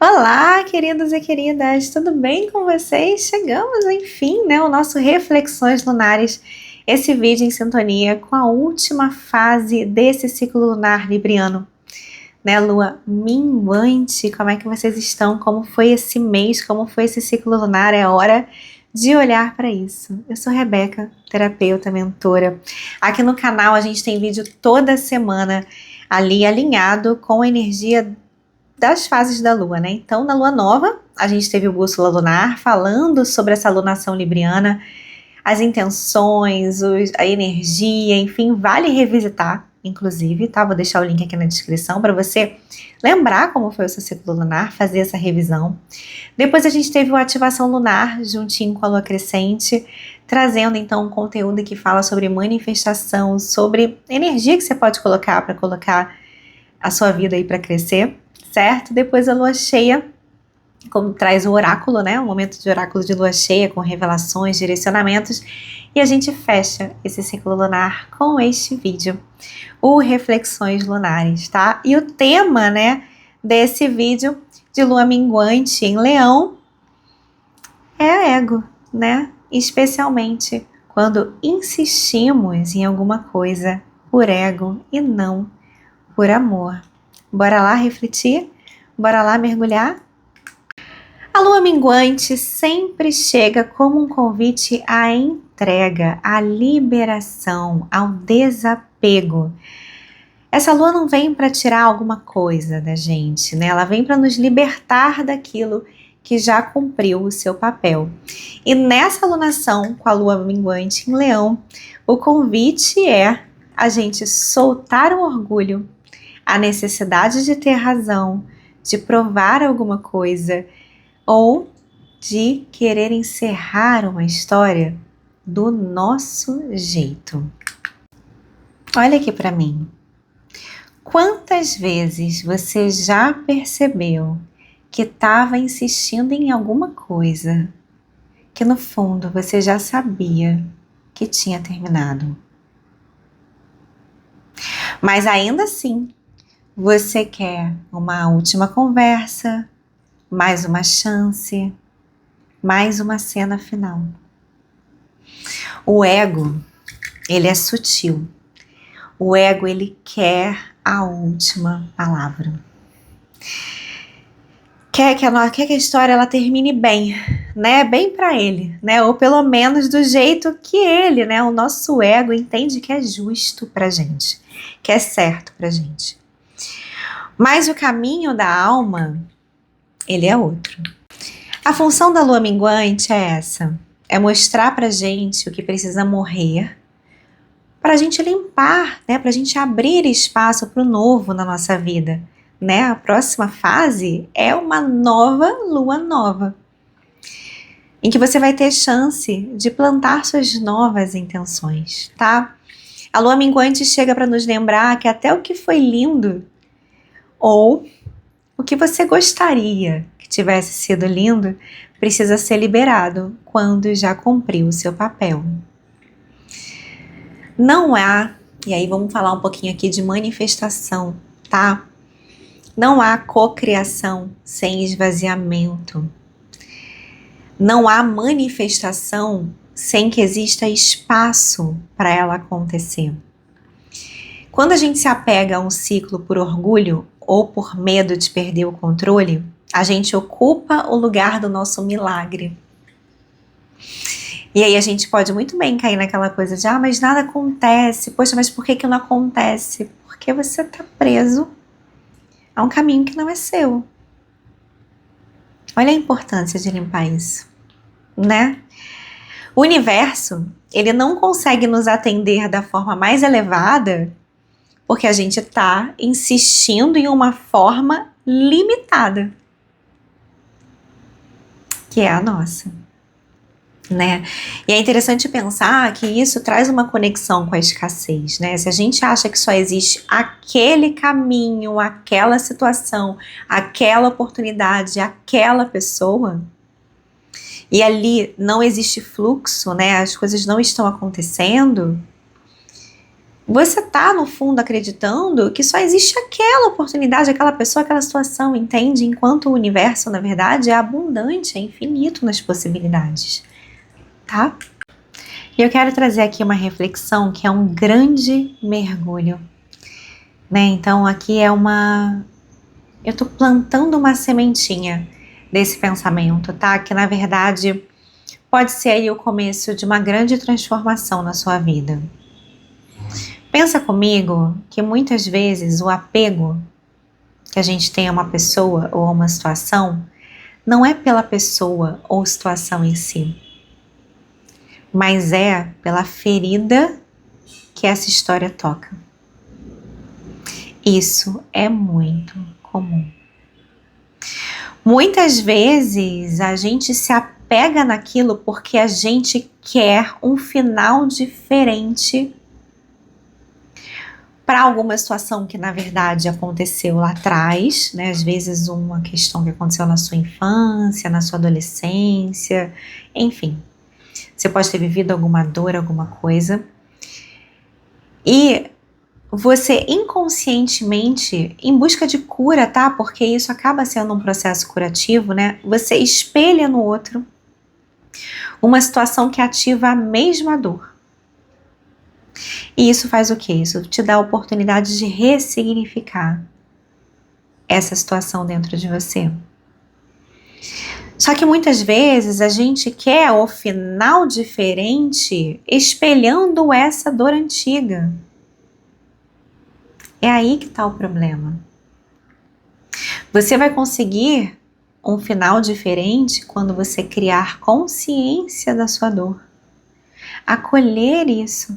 Olá, queridos e queridas, tudo bem com vocês? Chegamos, enfim, né, ao nosso Reflexões Lunares, esse vídeo em sintonia com a última fase desse ciclo lunar libriano, né, lua minguante. Como é que vocês estão? Como foi esse mês? Como foi esse ciclo lunar? É hora de olhar para isso. Eu sou Rebeca, terapeuta, mentora. Aqui no canal a gente tem vídeo toda semana ali alinhado com a energia das fases da lua, né? Então, na lua nova, a gente teve o Bússola Lunar falando sobre essa lunação libriana, as intenções, a energia, enfim, vale revisitar, inclusive, tá? Vou deixar o link aqui na descrição para você lembrar como foi o seu ciclo lunar, fazer essa revisão. Depois a gente teve o Ativação Lunar, juntinho com a lua crescente, trazendo então um conteúdo que fala sobre manifestação, sobre energia que você pode colocar para colocar a sua vida aí para crescer, certo? Depois a lua cheia, como traz o oráculo, né? Um momento de oráculo de lua cheia, com revelações, direcionamentos. E a gente fecha esse ciclo lunar com este vídeo, o Reflexões Lunares, tá? E o tema, né, desse vídeo de lua minguante em Leão é ego, né? Especialmente quando insistimos em alguma coisa por ego e não por amor. Bora lá refletir? Bora lá mergulhar? A lua minguante sempre chega como um convite à entrega, à liberação, ao desapego. Essa lua não vem para tirar alguma coisa da gente, né? Ela vem para nos libertar daquilo que já cumpriu o seu papel. E nessa alunação com a lua minguante em Leão, o convite é a gente soltar o orgulho, a necessidade de ter razão, de provar alguma coisa ou de querer encerrar uma história do nosso jeito. Olha aqui para mim. Quantas vezes você já percebeu que estava insistindo em alguma coisa que no fundo você já sabia que tinha terminado? Mas ainda assim, você quer uma última conversa, mais uma chance, mais uma cena final. O ego, ele é sutil. O ego, ele quer a última palavra. Quer que a história ela termine bem, né? Bem para ele, né? Ou pelo menos do jeito que ele, né? O nosso ego entende que é justo pra gente, que é certo pra gente. Mas o caminho da alma, ele é outro. A função da lua minguante é essa, é mostrar pra gente o que precisa morrer, pra gente limpar, né, pra gente abrir espaço pro novo na nossa vida, né? A próxima fase é uma nova lua nova, em que você vai ter chance de plantar suas novas intenções, tá? A lua minguante chega para nos lembrar que até o que foi lindo ou o que você gostaria que tivesse sido lindo precisa ser liberado quando já cumpriu o seu papel. Não há, e aí vamos falar um pouquinho aqui de manifestação, tá? Não há cocriação sem esvaziamento. Não há manifestação sem que exista espaço para ela acontecer. Quando a gente se apega a um ciclo por orgulho ou por medo de perder o controle, a gente ocupa o lugar do nosso milagre. E aí a gente pode muito bem cair naquela coisa de mas nada acontece, poxa, mas por que não acontece? Porque você está preso a um caminho que não é seu. Olha a importância de limpar isso, né? O universo, ele não consegue nos atender da forma mais elevada porque a gente está insistindo em uma forma limitada, que é a nossa, né? E é interessante pensar que isso traz uma conexão com a escassez, né? Se a gente acha que só existe aquele caminho, aquela situação, aquela oportunidade, aquela pessoa, e ali não existe fluxo, né? As coisas não estão acontecendo, você tá no fundo acreditando que só existe aquela oportunidade, aquela pessoa, aquela situação, entende? Enquanto o universo, na verdade, é abundante, é infinito nas possibilidades, tá? E eu quero trazer aqui uma reflexão que é um grande mergulho, né? Então aqui eu tô plantando uma sementinha desse pensamento, tá? Que na verdade pode ser aí o começo de uma grande transformação na sua vida. Pensa comigo que muitas vezes o apego que a gente tem a uma pessoa ou a uma situação não é pela pessoa ou situação em si, mas é pela ferida que essa história toca. Isso é muito comum. Muitas vezes a gente se apega naquilo porque a gente quer um final diferente para alguma situação que na verdade aconteceu lá atrás, né? Às vezes uma questão que aconteceu na sua infância, na sua adolescência, enfim. Você pode ter vivido alguma dor, alguma coisa. E você inconscientemente, em busca de cura, tá? Porque isso acaba sendo um processo curativo, né? Você espelha no outro uma situação que ativa a mesma dor. E isso faz o quê? Isso te dá a oportunidade de ressignificar essa situação dentro de você. Só que muitas vezes a gente quer o final diferente espelhando essa dor antiga. É aí que está o problema. Você vai conseguir um final diferente quando você criar consciência da sua dor. Acolher isso.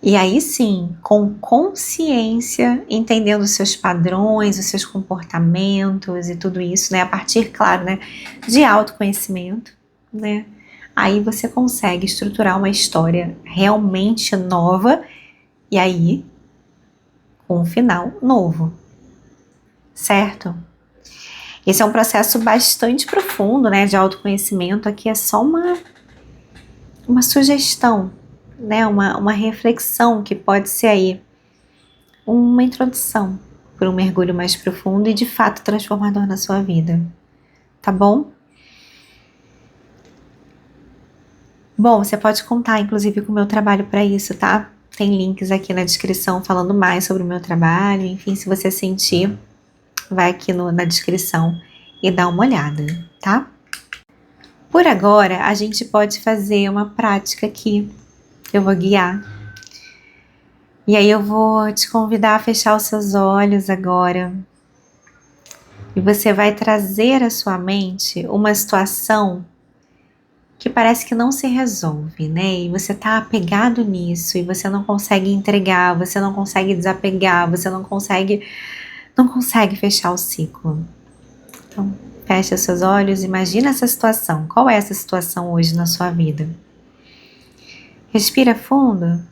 E aí sim, com consciência, entendendo os seus padrões, os seus comportamentos e tudo isso, né? A partir, claro, né, de autoconhecimento, né? Aí você consegue estruturar uma história realmente nova e aí com um final novo, certo? Esse é um processo bastante profundo, né, de autoconhecimento. Aqui é só uma sugestão, né, uma reflexão que pode ser aí uma introdução para um mergulho mais profundo e de fato transformador na sua vida, tá bom? Bom, você pode contar inclusive com o meu trabalho para isso, tá? Tem links aqui na descrição falando mais sobre o meu trabalho, enfim, se você sentir, vai aqui na descrição e dá uma olhada, tá? Por agora, a gente pode fazer uma prática aqui. Eu vou guiar. E aí eu vou te convidar a fechar os seus olhos agora. E você vai trazer à sua mente uma situação que parece que não se resolve, né? E você tá apegado nisso e você não consegue entregar, você não consegue desapegar, você não consegue fechar o ciclo. Então, fecha os seus olhos, imagina essa situação. Qual é essa situação hoje na sua vida? Respira fundo.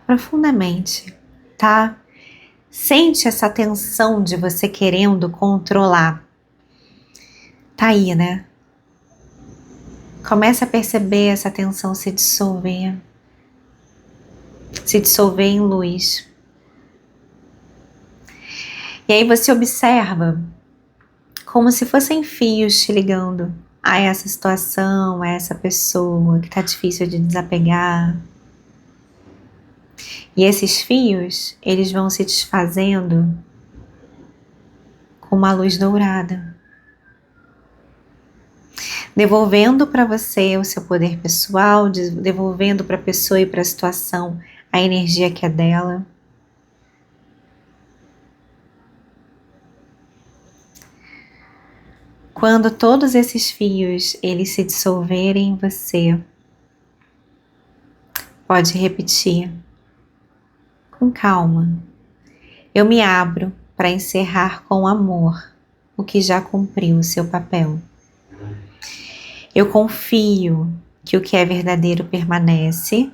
Profundamente, tá? Sente essa tensão de você querendo controlar. Tá aí, né? Começa a perceber essa tensão se dissolver em luz. E aí você observa como se fossem fios te ligando a essa situação, a essa pessoa que tá difícil de desapegar. E esses fios, eles vão se desfazendo com uma luz dourada, devolvendo para você o seu poder pessoal, devolvendo para a pessoa e para a situação a energia que é dela. Quando todos esses fios eles se dissolverem em você, pode repetir com calma. Eu me abro para encerrar com amor o que já cumpriu o seu papel. Eu confio que o que é verdadeiro permanece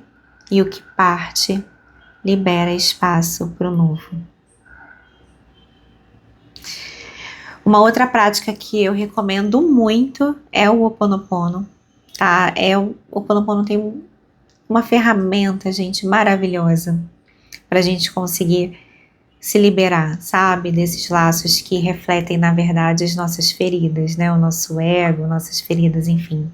e o que parte libera espaço para o novo. Uma outra prática que eu recomendo muito é o Ho'oponopono. tá? O Ho'oponopono tem uma ferramenta, gente, maravilhosa pra gente conseguir se liberar, sabe? Desses laços que refletem, na verdade, as nossas feridas, né? O nosso ego, nossas feridas, enfim.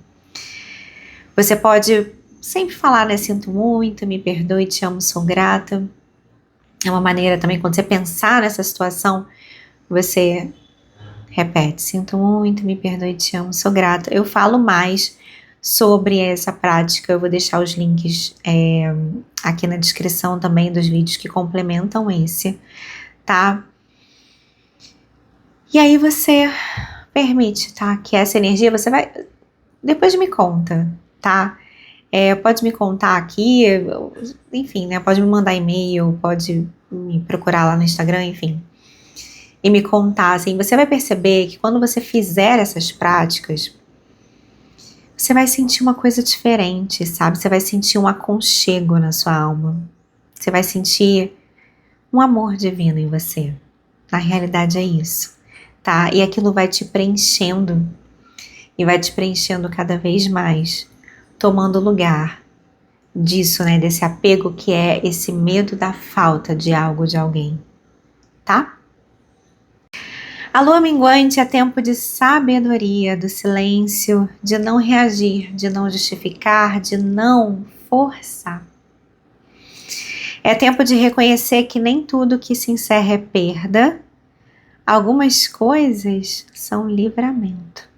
Você pode sempre falar, né? Sinto muito, me perdoe, te amo, sou grata. É uma maneira também, quando você pensar nessa situação, você repete, sinto muito, me perdoe, te amo, sou grata. Eu falo mais sobre essa prática, eu vou deixar os links aqui na descrição também dos vídeos que complementam esse, tá? E aí você permite, tá? Que essa energia, você vai... Depois me conta, tá? Pode me contar aqui, enfim, né? Pode me mandar e-mail, pode me procurar lá no Instagram, enfim. E me contar, assim, você vai perceber que quando você fizer essas práticas, você vai sentir uma coisa diferente, sabe? Você vai sentir um aconchego na sua alma. Você vai sentir um amor divino em você. Na realidade é isso, tá? E aquilo vai te preenchendo. E vai te preenchendo cada vez mais, tomando lugar disso, né? Desse apego que é esse medo da falta de algo, de alguém, tá? A lua minguante é tempo de sabedoria, do silêncio, de não reagir, de não justificar, de não forçar. É tempo de reconhecer que nem tudo que se encerra é perda. Algumas coisas são livramento.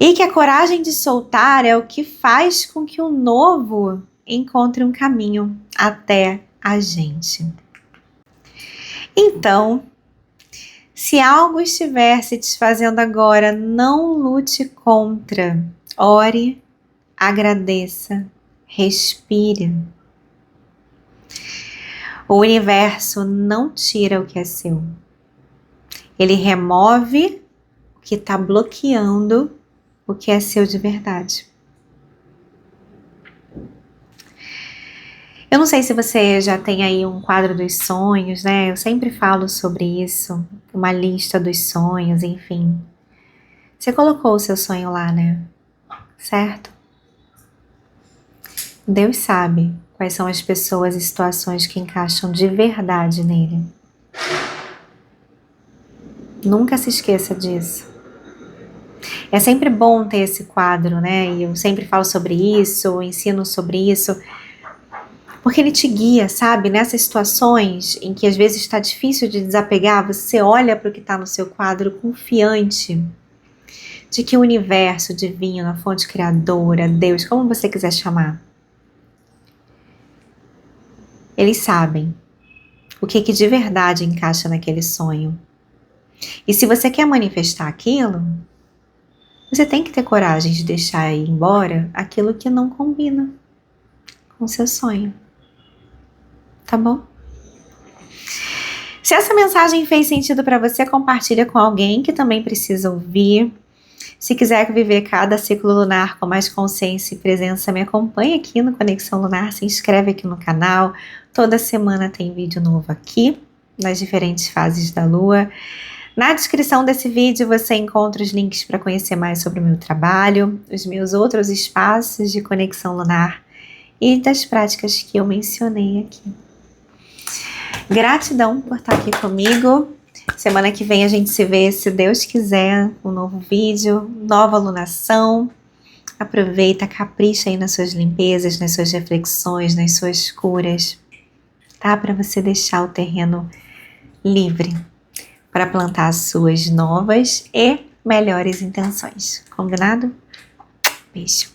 E que a coragem de soltar é o que faz com que o novo encontre um caminho até a gente. Então, se algo estiver se desfazendo agora, não lute contra. Ore, agradeça, respire. O universo não tira o que é seu. Ele remove o que está bloqueando o que é seu de verdade. Eu não sei se você já tem aí um quadro dos sonhos, né? Eu sempre falo sobre isso, uma lista dos sonhos, enfim. Você colocou o seu sonho lá, né? Certo? Deus sabe quais são as pessoas e situações que encaixam de verdade nele. Nunca se esqueça disso. É sempre bom ter esse quadro, né? E eu sempre falo sobre isso, eu ensino sobre isso, porque ele te guia, sabe? Nessas situações em que às vezes está difícil de desapegar, você olha para o que está no seu quadro confiante de que o universo divino, a fonte criadora, Deus, como você quiser chamar, eles sabem o que de verdade encaixa naquele sonho. E se você quer manifestar aquilo, você tem que ter coragem de deixar ir embora aquilo que não combina com o seu sonho. Tá bom? Se essa mensagem fez sentido para você, compartilha com alguém que também precisa ouvir. Se quiser viver cada ciclo lunar com mais consciência e presença, me acompanha aqui no Conexão Lunar, se inscreve aqui no canal. Toda semana tem vídeo novo aqui, nas diferentes fases da lua. Na descrição desse vídeo você encontra os links para conhecer mais sobre o meu trabalho, os meus outros espaços de conexão lunar e das práticas que eu mencionei aqui. Gratidão por estar aqui comigo. Semana que vem a gente se vê, se Deus quiser, um novo vídeo, nova alunação. Aproveita, capricha aí nas suas limpezas, nas suas reflexões, nas suas curas, tá? Para você deixar o terreno livre para plantar as suas novas e melhores intenções. Combinado? Beijo.